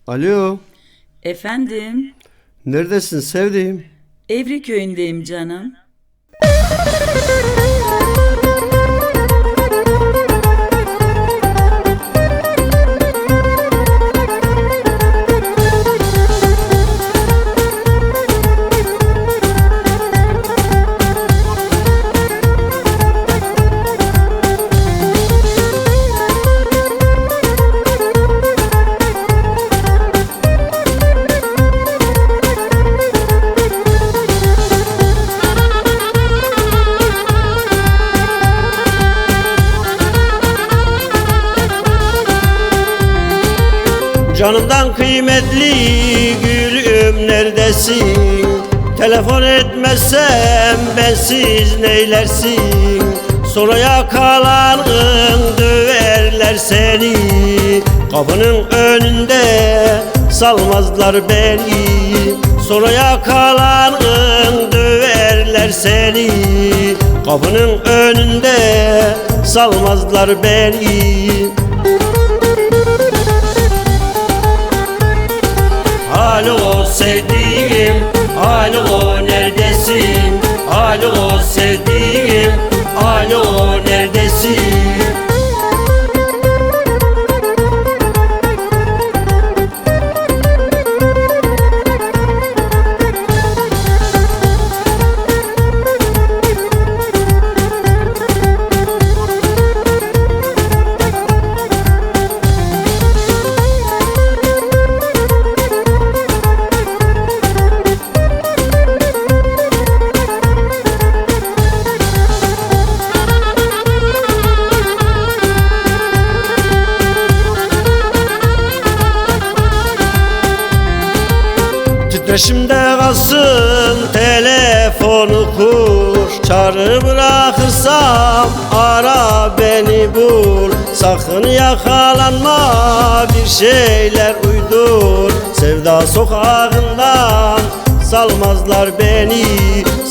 Alo, Efendim, neredesin sevdiğim? Evri köyündeyim canım. Canımdan kıymetli gülüm neredesin? Telefon etmezsem bensiz neylersin? Sonra yakalanın döverler seni. Kapının önünde salmazlar beni. Sonra yakalanın döverler seni. Kapının önünde salmazlar beni. Alo sevdiğim, alo neredesin? Alo sevdiğim, alo neredesin? Titreşimde kalsın telefonu kur. Çağrı bırakırsam ara beni bul. Sakın yakalanma, bir şeyler uydur. Sevda sokağından salmazlar beni.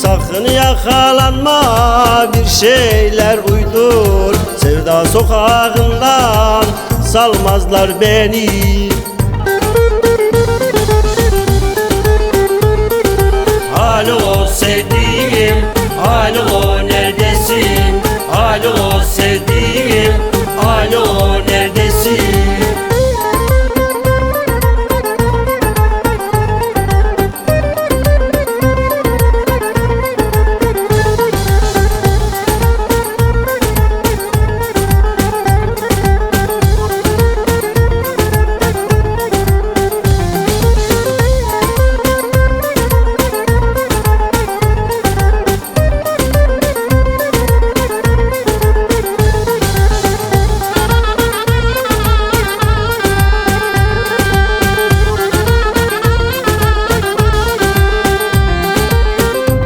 Sakın yakalanma, bir şeyler uydur. Sevda sokağından salmazlar beni. Alo sevdiğim, alo neredesin? Alo sevdiğim, alo neredesin?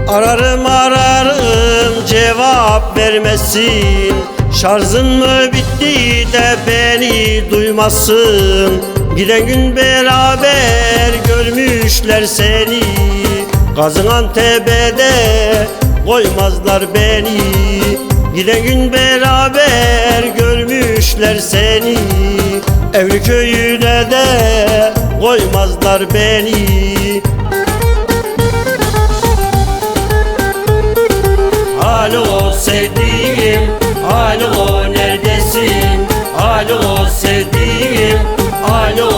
Ararım cevap vermesin. Şarjın mı bitti de beni duymasın. Giden gün beraber görmüşler seni. Gaziantep'e koymazlar beni. Giden gün beraber görmüşler seni. Evri köyüne de koymazlar beni. Alo sevdiğim, alo neredesin? Alo sevdiğim, alo